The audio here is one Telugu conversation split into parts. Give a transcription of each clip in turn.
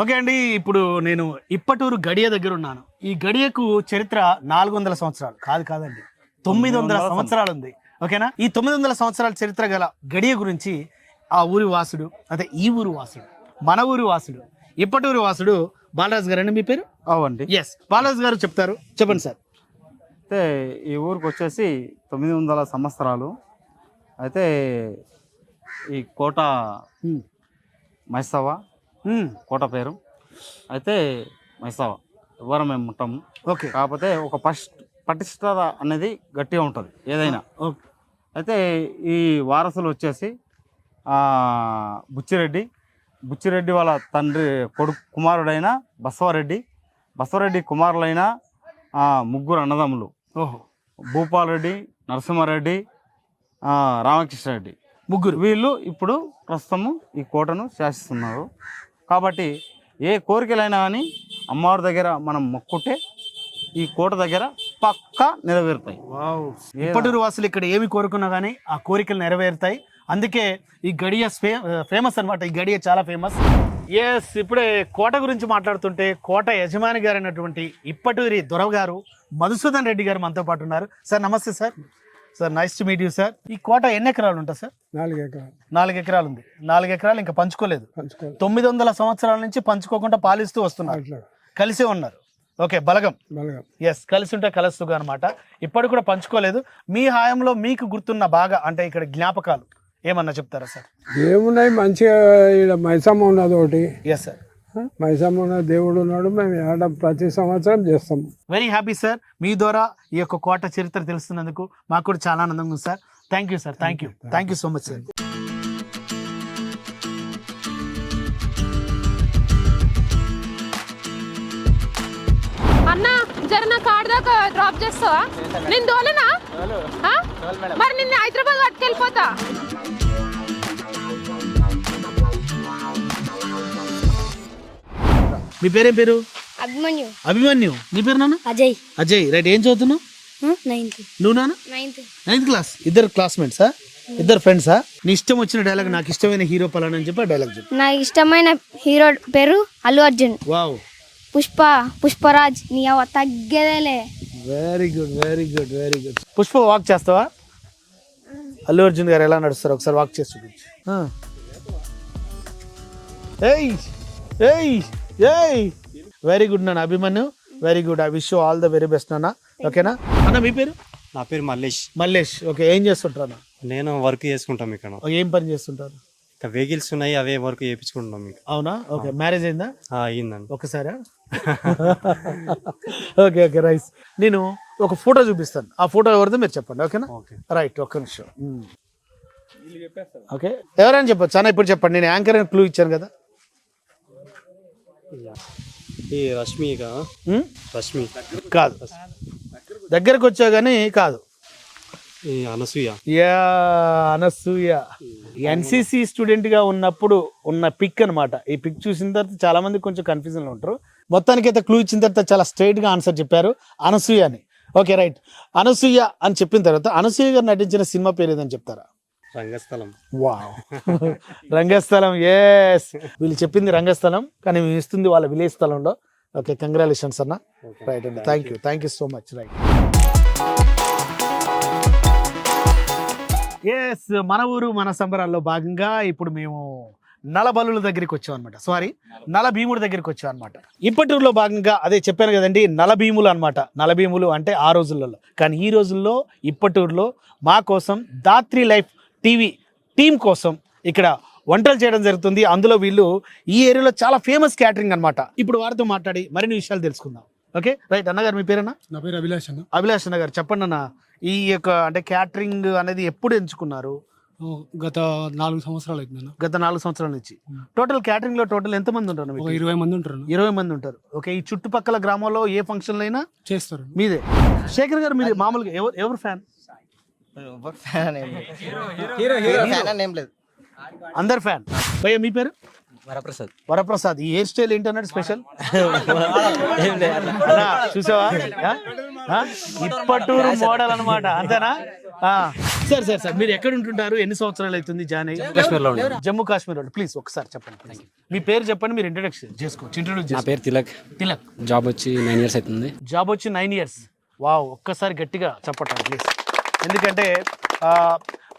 ఓకే అండి, ఇప్పుడు నేను ఇప్పటూరు గడియ దగ్గర ఉన్నాను. ఈ గడియకు చరిత్ర 400 సంవత్సరాలు కాదండి, 900 సంవత్సరాలు ఉంది. ఓకేనా? ఈ 900 సంవత్సరాల చరిత్ర గల గడియ గురించి ఆ ఊరి వాసుడు, అదే ఈ ఊరు వాసుడు, మన ఊరి వాసుడు, ఇప్పటూరు వాసుడు బాలరాజు గారు అండి. మీ పేరు? అవండి. ఎస్, బాలరాజు గారు చెప్తారు. చెప్పండి సార్. అయితే ఈ ఊరికి వచ్చేసి 900 సంవత్సరాలు. అయితే ఈ కోట మైసవ, కోట పేరు అయితే మైసవ. ఎవరు మేము ఉంటాము. ఓకే. కాకపోతే ఒక పటిష్టత అనేది గట్టిగా ఉంటుంది ఏదైనా. అయితే ఈ వారసులు వచ్చేసి బుచ్చిరెడ్డి వాళ్ళ తండ్రి కుమారుడైన బసవరెడ్డి కుమారులైన ముగ్గురు అన్నదమ్ములు. ఓహో. భూపాలరెడ్డి, నరసింహారెడ్డి, రామకృష్ణారెడ్డి, ముగ్గురు. వీళ్ళు ఇప్పుడు ప్రస్తుతము ఈ కోటను శాసిస్తున్నారు. కాబట్టి ఏ కోరికలైనా కానీ అమ్మవారి దగ్గర మనం మొక్కుంటే ఈ కోట దగ్గర పక్కా నెరవేరుతాయి. ఇప్పటూరు వాసులు ఇక్కడ ఏమి కోరుకున్నా కానీ ఆ కోరికలు నెరవేరుతాయి. అందుకే ఈ గడియ ఫేమస్ అన్నమాట. ఈ గడియ చాలా ఫేమస్. ఎస్, ఇప్పుడే కోట గురించి మాట్లాడుతుంటే కోట యజమాని గారు అయినటువంటి ఇప్పటూరి దొర గారు మధుసూదన్ రెడ్డి గారు మనతో పాటు ఉన్నారు. సార్ నమస్తే sir. Sir nice to meet you sir. ఈ కోట ఎన్ని ఎకరాలు ఉంటుంది సార్? 4 ఎకరాలు. 4 ఎకరాలు ఉంది. 4 ఎకరాలు ఇంకా పంచుకోలేదు. 900 సంవత్సరాల నుంచి పంచుకోకుండా పాలిస్తూ వస్తున్నారు, కలిసే ఉన్నారు. ఓకే, బలగం. ఎస్, కలిసి ఉంటే కలుస్తుగా అనమాట. ఇప్పటికి కూడా పంచుకోలేదు. మీ హాయంలో మీకు గుర్తున్న బాగా అంటే ఇక్కడ జ్ఞాపకాలు ఏమన్నా చెప్తారా సార్? ఏమున్నాయి, మంచిగా ఇక్కడ మైసమ్మ ఉన్నది ఒకటి. ఎస్ సార్, మైసమ్మ ఉన్న దేవుడు ఉన్నాడు. మేము ఏడ ప్రతి సంవత్సరం చేస్తాము. Very happy sir. మీ ద్వారా ఈ యొక్క కోట చరిత్ర తెలుస్తున్నందుకు మాకు కూడా చాలా ఆనందంగా ఉంది sir. Thank you sir. Thank you so much sir. అన్న జర నా కార్ దాకా డ్రాప్ చేస్తావా? నేను దోలేనా? మరి నిన్న హైదరాబాద్ పట్టుకెళ్ళిపోతా. మీ పేరేం పేరు? అభిమన్యు. నీ పేరు నాన్న? అజయ్. రైట్. ఏం చదువుతున్నావు? 9th. నువ్వు నాన్న? 9th class. ఇద్దరు క్లాస్మేట్సా? ఇద్దరు ఫ్రెండ్సా? నీ ఇష్టం వచ్చిన డైలాగ్, నాకు ఇష్టమైన హీరో పలానా అని చెప్పి డైలాగ్ చెప్పు. నాకు ఇష్టమైన హీరో పేరు అల్లు అర్జున్. వావ్. పుష్పరాజ్. నీ అవ తగ్గేదేలే. Very good. పుష్ప వాక్ చేస్తావా? అల్లు అర్జున్ గారు ఎలా నడుస్తారు ఒకసారి వాక్ చేసి చూపించు. వెరీ గుడ్ నాన్న. Abhimanyu, very good. I wish you all the very best నాన్న. ఓకేనా అన్న? మీ పేరు? నా పేరు మల్లేష్. ఓకే, ఏం చేస్తుంటారు? నేను వర్క్ చేసుకుంటాం ఇక్కడ. ఏం పని చేస్తుంటారు? వెహికల్స్ ఉన్నాయి, అవే వర్క్ చేయించుకుంటాం. అవునా? ఓకే. మ్యారేజ్ అయిందా? అయిందండి. ఒకసారా? Okay rice. నేను ఒక ఫోటో చూపిస్తాను, ఆ ఫోటో ఎవరిదో మీరు చెప్పండి. ఓకేనా? రైట్. ఒక్క నిమిషం. ఓకే, ఎవరైనా చెప్పచ్చు అన్న. ఇప్పుడు చెప్పండి, నేను యాంకర్ అని క్లూ ఇచ్చాను కదా. ఈ రష్మి కాదు, దగ్గరకు వచ్చా కానీ కాదు. అనసూయ. ఎన్సిసి స్టూడెంట్ గా ఉన్నప్పుడు ఉన్న పిక్ అనమాట. ఈ పిక్ చూసిన తర్వాత చాలా మంది కొంచెం కన్ఫ్యూజన్ లో ఉంటారు. మొత్తానికి అయితే క్లూ ఇచ్చిన తర్వాత చాలా స్ట్రైట్ గా ఆన్సర్ చెప్పారు, అనసూయ అని. Okay right. అనసూయ అని చెప్పిన తర్వాత అనసూయ గారు నటించిన సినిమా పేరు ఏదని చెప్తారా? రంగస్థలం. వావ్. రంగస్థలం. ఎస్, వీళ్ళు చెప్పింది రంగస్థలం కానీ మేము ఇస్తుంది వాళ్ళ విలేజ్ స్థలంలో. ఓకే, కంగ్రాచులేషన్స్ అన్న. రైట్ అండి. Thank you so much. Right. Yes, మన ఊరు మన సంబరాల్లో భాగంగా ఇప్పుడు మేము నలబలుల దగ్గరికి వచ్చాం అనమాట. నలభీముడి దగ్గరికి వచ్చాం అనమాట. ఇప్పటూరులో భాగంగా అదే చెప్పాను కదండి, నలభీములు అనమాట. నలభీములు అంటే ఆ రోజులలో, కానీ ఈ రోజుల్లో ఇప్పటూరులో మా కోసం దాత్రి లైఫ్ టీవీ టీం కోసం ఇక్కడ వంటలు చేయడం జరుగుతుంది. అందులో వీళ్ళు ఈ ఏరియాలో చాలా ఫేమస్ క్యాటరింగ్ అనమాట. ఇప్పుడు వారితో మాట్లాడి మరిన్ని విషయాలు తెలుసుకుందాం. Okay right. అన్నగారు మీ పేరేనా? నా పేరు అభిలాష్ అన్న. అభిలాష్ అన్న గారు చెప్పండి అన్న, ఈ యొక్క అంటే క్యాటరింగ్ అనేది ఎప్పుడు ఎంచుకున్నారు? గత 4 సంవత్సరాలు అవుతుంది. గత 4 సంవత్సరాల నుంచి. టోటల్ క్యాటరింగ్ లో టోటల్ ఎంత మంది ఉంటారు? 20 మంది ఉంటారు. 20 మంది ఉంటారు. ఓకే, ఈ చుట్టుపక్కల గ్రామాల్లో ఏ ఫంక్షన్ అయినా చేస్తారు. మీదే. శేఖర్ గారు మీరు మామూలుగా ఎవరు ఫ్యాన్? అందరు ఫ్యాన్. భయ్య మీ పేరు? వరప్రసాద్. ఈ హెయిర్ స్టైల్ ఏంటన్నాడు స్పెషల్? చూసావా, ఇప్పటూరు మోడల్ అనమాట. అంతేనా? సార్ సార్ సార్ మీరు ఎక్కడ ఉంటుంటారు? ఎన్ని సంవత్సరాలు అవుతుంది జాయిన్ అయ్యి? జమ్మూ కాశ్మీర్ వాళ్ళు. ప్లీజ్ ఒకసారి చెప్పండి. మీ పేరు చెప్పండి, మీరు ఇంట్రొడక్షన్ చేసుకోవచ్చు. ఇంట్రొడ్యూస్ నా పేరు తిలక్. తిలక్. జాబ్ వచ్చి 9 years అవుతుంది. జాబ్ వచ్చి 9 years. వావ్, ఒక్కసారి గట్టిగా చెప్పండి ప్లీజ్. ఎందుకంటే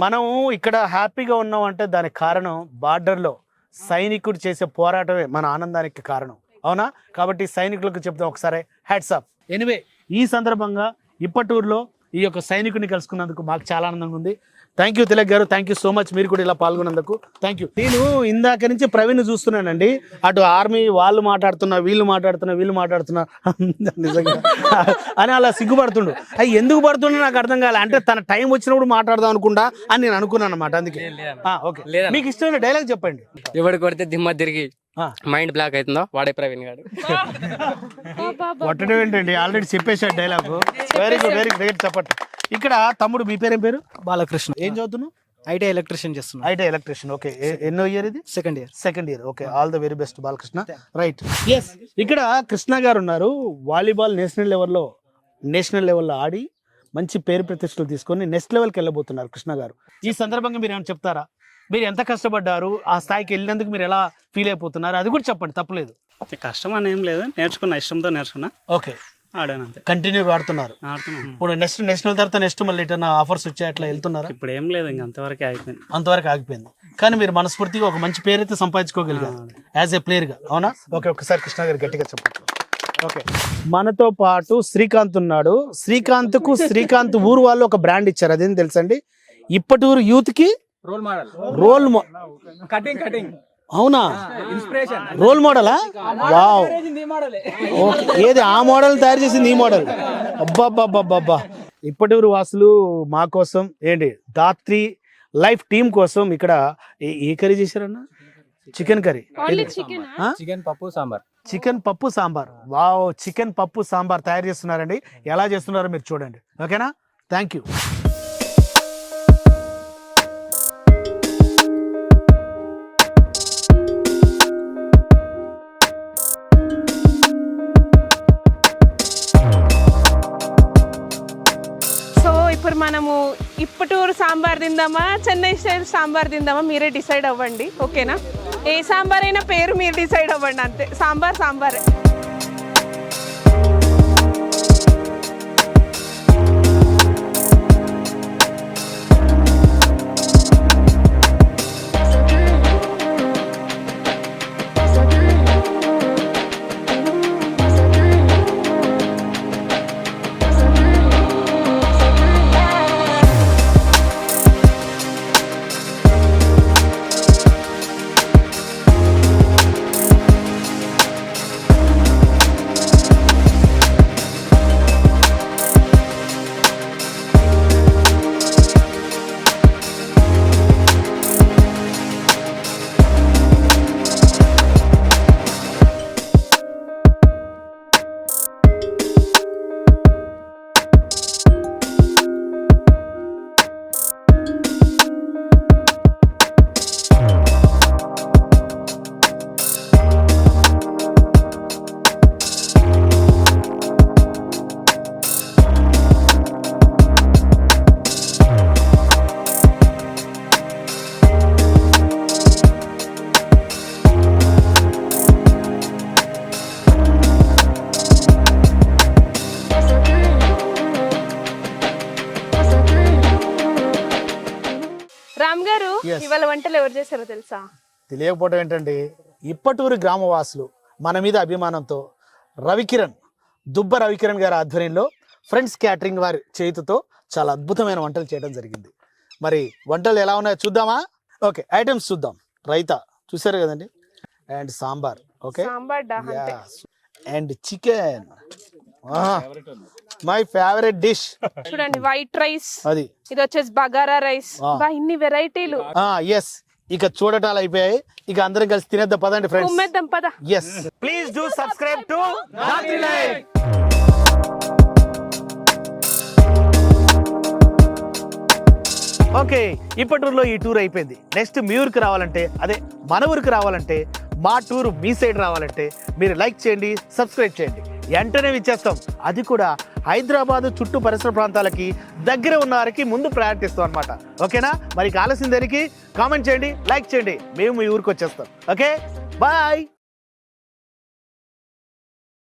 మనం ఇక్కడ హ్యాపీగా ఉన్నామంటే దానికి కారణం బార్డర్లో సైనికుడు చేసే పోరాటమే మన ఆనందానికి కారణం, అవునా? కాబట్టి సైనికులకు చెప్తాం ఒకసారి హ్యాట్స్ ఆఫ్. ఎనివే, ఈ సందర్భంగా ఇప్పటూరులో ఈ యొక్క సైనికుడిని కలుసుకున్నందుకు మాకు చాలా ఆనందంగా ఉంది. థ్యాంక్ యూ తిలక్ గారు, థ్యాంక్ యూ సో మచ్. మీరు కూడా ఇలా పాల్గొన్నందుకు థ్యాంక్ యూ. నేను ఇందాక నుంచి ప్రవీణ్ చూస్తున్నానండి. అటు ఆర్మీ వాళ్ళు మాట్లాడుతున్నా, వీళ్ళు మాట్లాడుతున్నా నిజంగా అని అలా సిగ్గుపడుతుండు. అవి ఎందుకు పడుతుండో నాకు అర్థం కాలే. అంటే తన టైం వచ్చినప్పుడు మాట్లాడదాం అనుకుంటా అని నేను అనుకున్నాను అనమాట. అందుకే ఓకే, మీకు ఇష్టమైన డైలాగ్ చెప్పండి. ఎవడు కొడితే దిమ్మ తిరిగి మైండ్ బ్లాక్ అవుతుందో వాడే ప్రవీణ్ గారు. కొట్టడం ఏంటండి, ఆల్రెడీ చెప్పేశాడు dialogue. Very good, very great. చెప్పండి. ఇక్కడ తమ్ముడు, మీ పేరేం పేరు? బాలకృష్ణ. ఏం చదువుతున్నావు? ఐటీ ఎలక్ట్రీషియన్ చేస్తున్నా. IT electrician. ఓకే, ఎన్నో ఇయర్ ఇది? Second year. Second year. Okay, all the very best Balakrishna. Right. Yes, ఇక్కడ కృష్ణ గారు ఉన్నారు. వాలీబాల్ నేషనల్ లెవెల్లో ఆడి మంచి పేరు ప్రతిష్టలు తీసుకొని నెక్స్ట్ లెవెల్కి వెళ్ళబోతున్నారు కృష్ణ గారు. ఈ సందర్భంగా మీరు ఏమైనా చెప్తారా? మీరు ఎంత కష్టపడ్డారు, ఆ స్థాయికి వెళ్ళినందుకు మీరు ఎలా ఫీల్ అయిపోతున్నారు, అది కూడా చెప్పండి, తప్పలేదు. కష్టం అని ఏం లేదు, నేర్చుకున్నా, ఇష్టంతో నేర్చుకున్నా. ఓకే, ఆడాను అంతే. కంటిన్యూగా ఆడుతున్నారు. ఆడుతున్నాను. ఇప్పుడు నేషనల్ తర్వాత నెక్స్ట్ మళ్ళీ ఎటన్నా ఆఫర్స్ వచ్చాయి, అట్లా వెళ్తున్నారా? ఇప్పుడు ఏం లేదు, ఇంక అంతవరకే అయిపోయింది. అంతవరకు ఆగిపోయింది. కానీ మీరు మనస్ఫూర్తిగా ఒక మంచి పేరైతే సంపాదించుకోగలిగారు యాజ్ ఏ ప్లేయర్గా, అవునా? ఓకే, ఒకసారి కృష్ణ గారు గట్టిగా చెప్పండి. ఓకే, మనతో పాటు శ్రీకాంత్ ఉన్నాడు. శ్రీకాంత్ ఊరు వాళ్ళు ఒక బ్రాండ్ ఇచ్చారు, అదేం తెలుసండి? ఇప్పటూరు యూత్ కి రోల్ కటింగ్. అవునా? రోల్ మోడలా? వావ్. ఓకే, ఏది ఆ మోడల్ తయారు చేసింది? ఈ మోడల్. అబ్బాబ్బాబ్బా. ఇప్పటూరు వాసులు మా కోసం ఏంటి ధాత్రి లైఫ్ టీం కోసం ఇక్కడ ఏ కర్రీ చేశారన్న? Chicken curry. చికెన్ పప్పు సాంబార్. చికెన్ పప్పు సాంబార్. వావ్, చికెన్ పప్పు సాంబార్ తయారు చేస్తున్నారండి. ఎలా చేస్తున్నారో మీరు చూడండి, ఓకేనా? Thank you. ఇప్పుడు మనము ఇప్పటూరు సాంబార్ తిందామా, చెన్నై స్టైల్ సాంబార్ తిందామా, మీరే డిసైడ్ అవ్వండి, ఓకేనా? ఏ సాంబార్ అయినా పేరు మీరు డిసైడ్ అవ్వండి, అంతే. సాంబారే. ఇవాళ వంటలు ఎవరు చేశారో తెలుసా? తెలియకపోవడం ఏంటండి, ఇప్పటూరు గ్రామవాసులు మన మీద అభిమానంతో దుబ్బ రవికిరణ్ గారి ఆధ్వర్యంలో ఫ్రెండ్స్ క్యాటరింగ్ వారి చేతితో చాలా అద్భుతమైన వంటలు చేయడం జరిగింది. మరి వంటలు ఎలా ఉన్నాయో చూద్దామా? ఓకే, ఐటమ్స్ చూద్దాం. రైతా చూసారు కదండి, and sambar. Okay, and chicken, my favourite dish. చూడండి, వైట్ రైస్, అది ఇది వచ్చేసి బగారా రైస్. ఇన్ని వెరైటీలు. ఎస్, ఇక చూడటాలు అయిపోయాయి, ఇక అందరం కలిసి తినేద్దాం పదండి ఫ్రెండ్స్. ఉమ్మేద్దాం పద. Yes, please do subscribe to Dhatri Life. Okay, ఇప్పటూరులో ఈ టూర్ అయిపోయింది. నెక్స్ట్ మీ ఊరికి రావాలంటే, అదే మన ఊరికి రావాలంటే, మా టూర్ మీ సైడ్ రావాలంటే మీరు లైక్ చేయండి, సబ్స్క్రైబ్ చేయండి, వెంటనే ఇచ్చేస్తాం. అది కూడా హైదరాబాద్ చుట్టూ పరిసర ప్రాంతాలకి దగ్గర ఉన్న వారికి ముందు ప్రయారిటీ ఇస్తాం అనమాట. ఓకేనా? మరి కావాల్సిన దానికి కామెంట్ చేయండి, లైక్ చేయండి, మేము మీ ఊరికి వచ్చేస్తాం. Okay, bye.